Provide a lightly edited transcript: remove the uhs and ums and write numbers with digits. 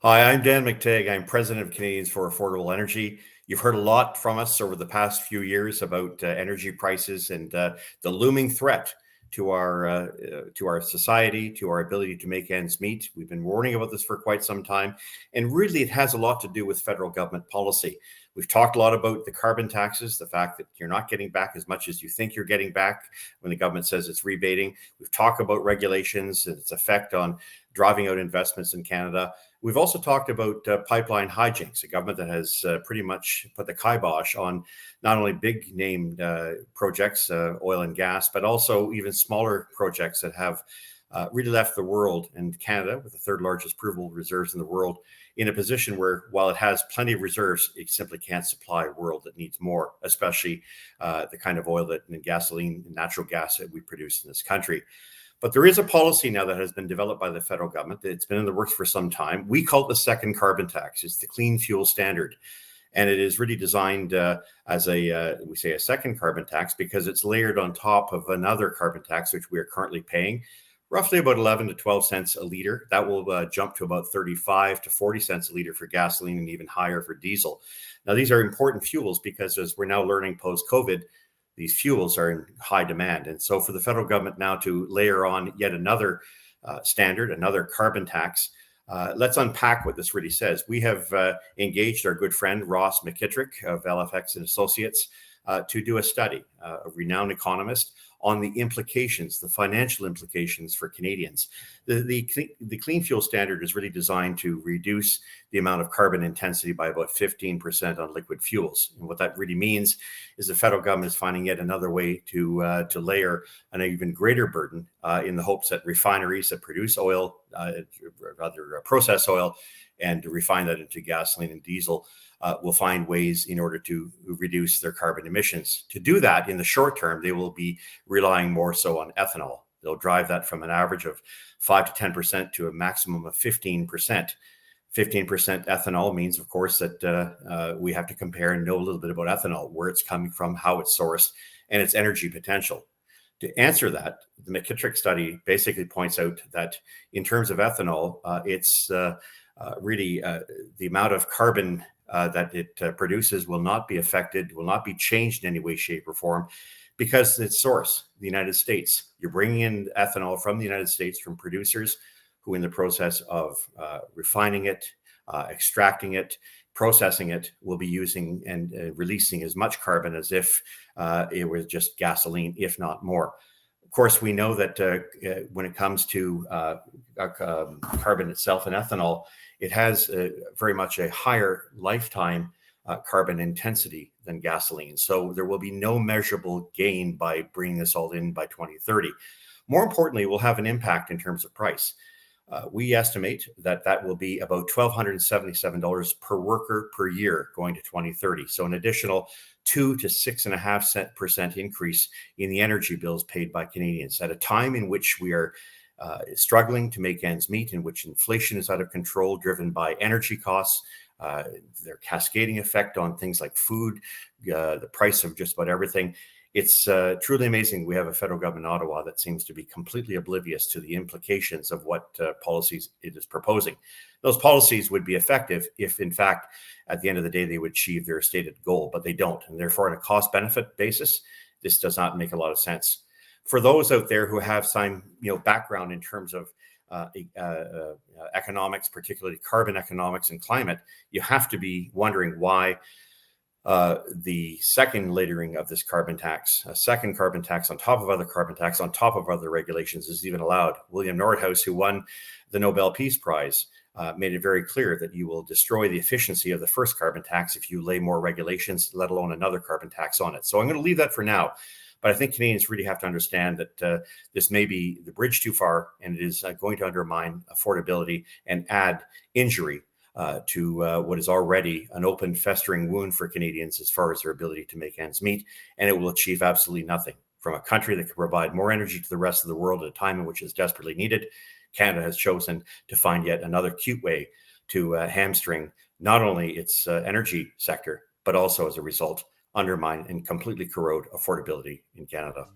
Hi, I'm Dan McTeague. I'm president of Canadians for Affordable Energy. You've heard a lot from us over the past few years about energy prices and the looming threat to our society, to our ability to make ends meet. We've been warning about this for quite some time, and really, it has a lot to do with federal government policy. We've talked a lot about the carbon taxes, the fact that you're not getting back as much as you think you're getting back when the government says it's rebating. We've talked about regulations and its effect on driving out investments in Canada. We've also talked about pipeline hijinks, a government that has pretty much put the kibosh on not only big name projects, oil and gas, but also even smaller projects that have really left the world and Canada, with the third largest provable reserves in the world, in a position where, while it has plenty of reserves, it simply can't supply a world that needs more, especially the kind of oil and gasoline and natural gas that we produce in this country. But there is a policy now that has been developed by the federal government. It's been in the works for some time. We call it the second carbon tax. It's the clean fuel standard. And it is really designed as we say a second carbon tax because it's layered on top of another carbon tax, which we are currently paying roughly about 11 to 12 cents a liter. That will jump to about 35 to 40 cents a liter for gasoline and even higher for diesel. Now, these are important fuels because, as we're now learning post-COVID, these fuels are in high demand. And so for the federal government now to layer on yet another standard, another carbon tax, let's unpack what this really says. We have engaged our good friend Ross McKittrick of LFX and Associates to do a study, a renowned economist, on the implications, the financial implications for Canadians. The clean fuel standard is really designed to reduce the amount of carbon intensity by about 15% on liquid fuels. And what that really means is the federal government is finding yet another way to layer an even greater burden in the hopes that refineries that produce oil, rather process oil, and to refine that into gasoline and diesel will find ways in order to reduce their carbon emissions. To do that, in the short term, they will be relying more so on ethanol. They'll drive that from an average of 5 to 10% to a maximum of 15%. 15% ethanol means, of course, that we have to compare and know a little bit about ethanol, where it's coming from, how it's sourced, and its energy potential. To answer that, the McKittrick study basically points out that in terms of ethanol, it's really the amount of carbon that it produces will not be affected, will not be changed in any way, shape, or form, because its source, the United States. You're bringing in ethanol from the United States from producers who, in the process of refining it, extracting it, processing it, will be using and releasing as much carbon as if it was just gasoline, if not more. Of course, we know that when it comes to carbon itself and ethanol, it has very much a higher lifetime carbon intensity than gasoline. So there will be no measurable gain by bringing this all in by 2030. More importantly, it will have an impact in terms of price. We estimate that that will be about $1,277 per worker per year going to 2030. So an additional 2 to 6.5% increase in the energy bills paid by Canadians at a time in which we are struggling to make ends meet, in which inflation is out of control, driven by energy costs, their cascading effect on things like food, the price of just about everything. It's truly amazing. We have a federal government in Ottawa that seems to be completely oblivious to the implications of what policies it is proposing. Those policies would be effective if, in fact, at the end of the day, they would achieve their stated goal, but they don't. And therefore, on a cost-benefit basis, this does not make a lot of sense. For those out there who have some background in terms of economics, particularly carbon economics and climate, you have to be wondering why the second layering of this carbon tax, a second carbon tax on top of other carbon tax, on top of other regulations, is even allowed. William Nordhaus, who won the Nobel Peace Prize, made it very clear that you will destroy the efficiency of the first carbon tax if you lay more regulations, let alone another carbon tax on it. So I'm going to leave that for now. But I think Canadians really have to understand that this may be the bridge too far, and it is going to undermine affordability and add injury to what is already an open, festering wound for Canadians as far as their ability to make ends meet. And it will achieve absolutely nothing. From a country that can provide more energy to the rest of the world at a time in which it's desperately needed, Canada has chosen to find yet another cute way to hamstring not only its energy sector, but also, as a result, undermine and completely corrode affordability in Canada.